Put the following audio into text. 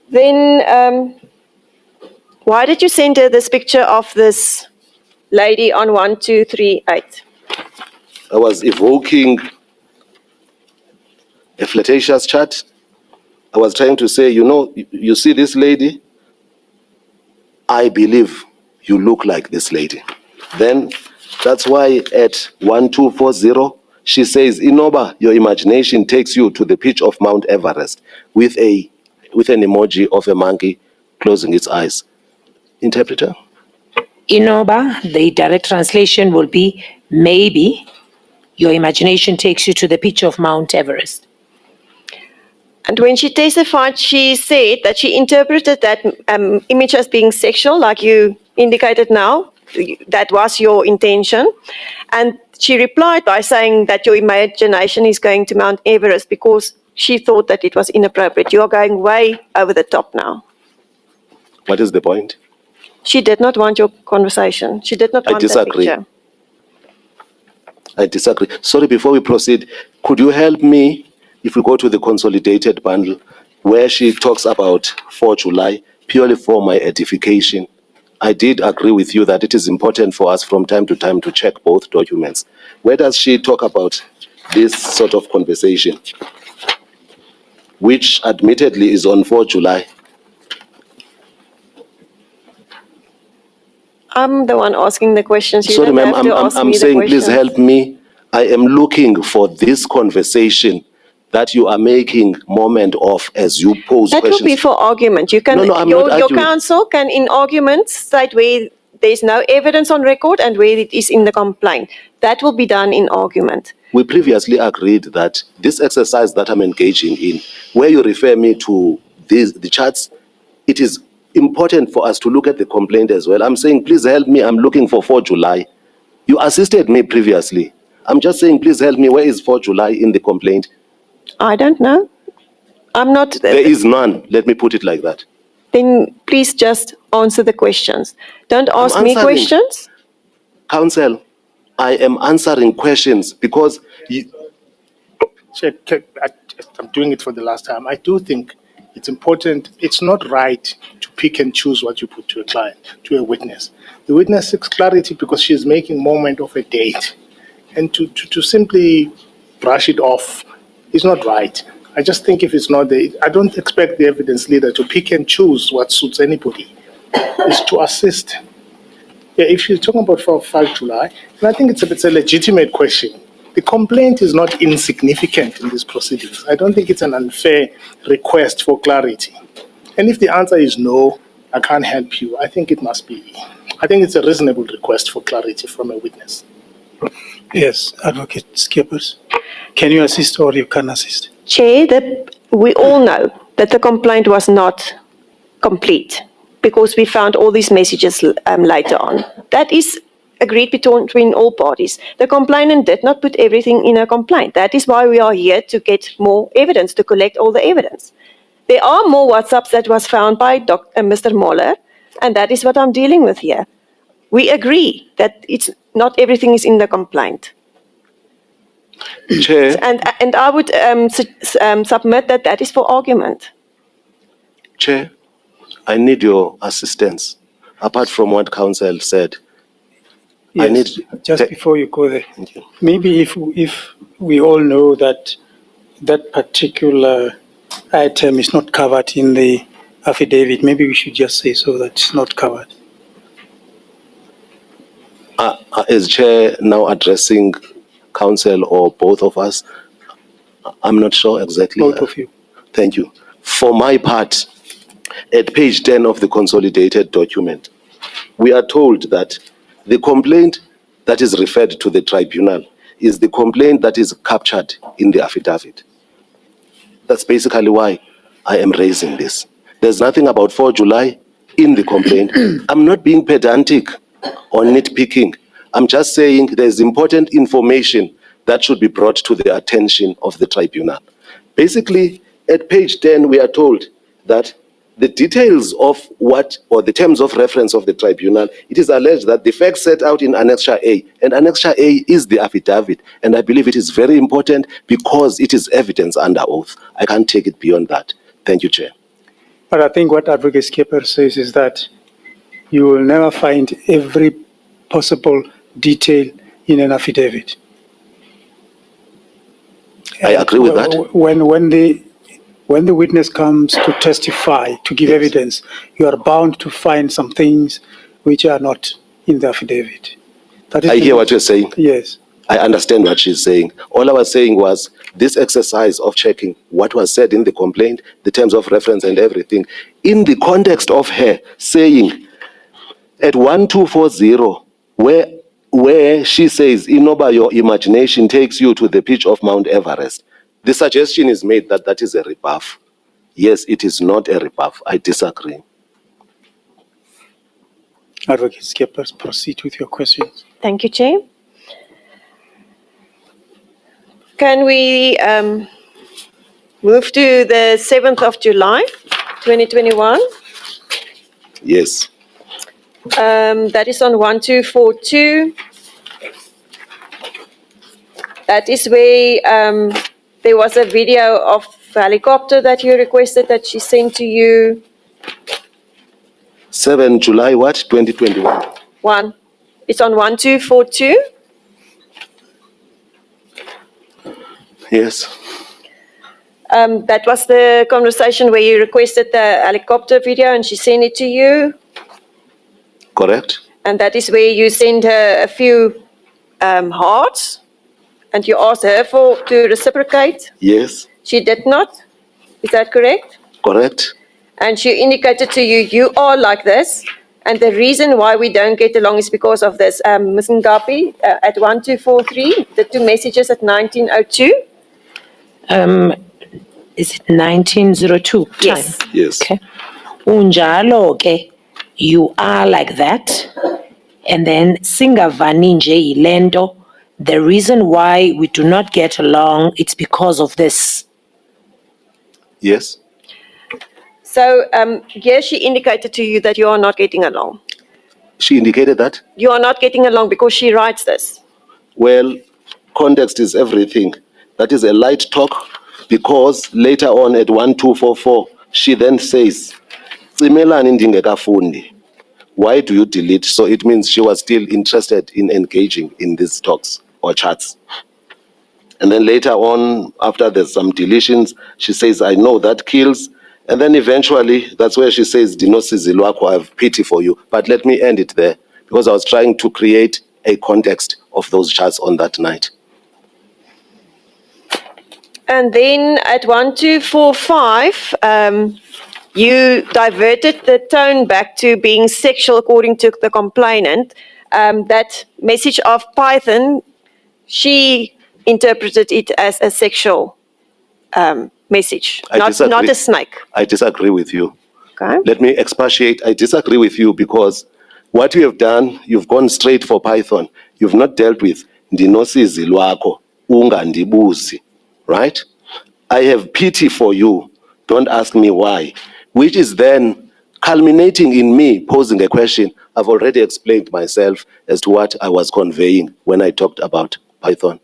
Then why did you send her this picture of this lady on 1238? I was evoking a flirtatious chat. I was trying to say, you know, you see this lady? I believe you look like this lady. Then that's why at 1240, she says, Inoba, your imagination takes you to the pitch of Mount Everest with an emoji of a monkey closing its eyes. Interpreter? Inoba, the direct translation will be, maybe your imagination takes you to the pitch of Mount Everest. And when she testified, she said that she interpreted that image as being sexual, like you indicated now. That was your intention. And she replied by saying that your imagination is going to Mount Everest because she thought that it was inappropriate. You are going way over the top now. What is the point? She did not want your conversation. She did not want that picture. I disagree. Sorry, before we proceed, could you help me if we go to the consolidated bundle where she talks about 4 July, purely for my edification? I did agree with you that it is important for us from time to time to check both documents. Where does she talk about this sort of conversation, which admittedly is on 4 July? I'm the one asking the questions. You Sorry, don't ma'am, have to ask I'm me the saying, please questions. help me. I am looking for this conversation that you are making moment of as you pose that questions. Will be for argument. You can, No, I'm your not arguing. counsel can, in arguments, state where there's no evidence on record and where it is in the complaint. That will be done in argument. We previously agreed that this exercise that I'm engaging in, where you refer me to the charts, it is important for us to look at the complaint as well. I'm saying, please help me. I'm looking for 4 July. You assisted me previously. I'm just saying, please help me. Where is 4 July in the complaint? I don't know. I'm not. There is none. Let me put it like that. Then please just answer the questions. Don't ask me questions. Counsel, I am answering questions because I'm doing it for the last time. I do think it's important. It's not right to pick and choose what you put to a client, to a witness. The witness seeks clarity because she's making moment of a date. And to simply brush it off is not right. I just think if it's not there, I don't expect the evidence leader to pick and choose what suits anybody. It's to assist. Yeah, if you're talking about 5 July, and I think it's a legitimate question. The complaint is not insignificant in these proceedings. I don't think it's an unfair request for clarity. And if the answer is no, I can't help you, I think it must be. I think it's a reasonable request for clarity from a witness. Yes, Advocate Skippers. Can you assist or you can assist? Chair, we all know that the complaint was not complete because we found all these messages later on. That is agreed between all parties. The complainant did not put everything in a complaint. That is why we are here, to get more evidence, to collect all the evidence. There are more WhatsApps that was found by Mr. Moller, and that is what I'm dealing with here. We agree that it's not everything is in the complaint. Chair. And I would submit that that is for argument. Chair, I need your assistance. Apart from what counsel said, Yes, I need just before you go there, Thank you. maybe if we all know that that particular item is not covered in the affidavit, maybe we should just say so that it's not covered. Is Chair now addressing counsel or both of us? I'm not sure exactly. Both of you. Thank you. For my part, at page 10 of the consolidated document, we are told that the complaint that is referred to the tribunal is the complaint that is captured in the affidavit. That's basically why I am raising this. There's nothing about 4 July in the complaint. I'm not being pedantic or nitpicking. I'm just saying there's important information that should be brought to the attention of the tribunal. Basically, at page 10, we are told that the details of what, or the terms of reference of the tribunal, it is alleged that the facts set out in Annexure A, and Annexure A is the affidavit, and I believe it is very important because it is evidence under oath. I can't take it beyond that. Thank you, Chair. But I think what Advocate Skipper says is that you will never find every possible detail in an affidavit. I agree with that. When the witness comes to testify, to give Yes. evidence, you are bound to find some things which are not in the affidavit. That is I the- hear what you're saying. Yes. I understand what she's saying. All I was saying was this exercise of checking what was said in the complaint, the terms of reference and everything, in the context of her saying at 1240, where she says, Inoba, your imagination takes you to the pitch of Mount Everest. The suggestion is made that that is a rebuff. Yes, it is not a rebuff. I disagree. Advocate Skipper, proceed with your questions. Thank you, Chair. Can we move to the 7th of July, 2021? Yes. That is on 1242. That is where there was a video of helicopter that you requested that she sent to you. 7 July, what? 2021. It's on 1242. Yes. That was the conversation where you requested the helicopter video and she sent it to you. Correct? And that is where you sent her a few hearts and you asked her to reciprocate. Yes. She did not. Is that correct? Correct? And she indicated to you, you are like this. And the reason why we don't get along is because of this. Ms. Ngapi, at 1243, the two messages at 1902. Is it 1902? Yes. Time? Yes. Okay. Unjalo ke, you are like that. And then singavani nje yilento. The reason why we do not get along, it's because of this. Yes. So here she indicated to you that you are not getting along. She indicated that? You are not getting along because she writes this. Well, context is everything. That is a light talk because later on at 1244, she then says, "Tsimelani ndingekafundi." Why do you delete? So it means she was still interested in engaging in these talks or chats. And then later on, after there's some deletions, she says, "I know that kills." And then eventually, that's where she says, "Dinosi Zilwako, I have pity for you." But let me end it there because I was trying to create a context of those chats on that night. And then at 1245, you diverted the tone back to being sexual according to the complainant. That message of Python, she interpreted it as a sexual message, I not disagree. a snake. I disagree with you. Okay. Let me expatiate. I disagree with you because what you have done, you've gone straight for Python. You've not dealt with Ndinosizi lwakho, ungandibuzi, right? I have pity for you. Don't ask me why. Which is then culminating in me posing a question. I've already explained myself as to what I was conveying when I talked about Python.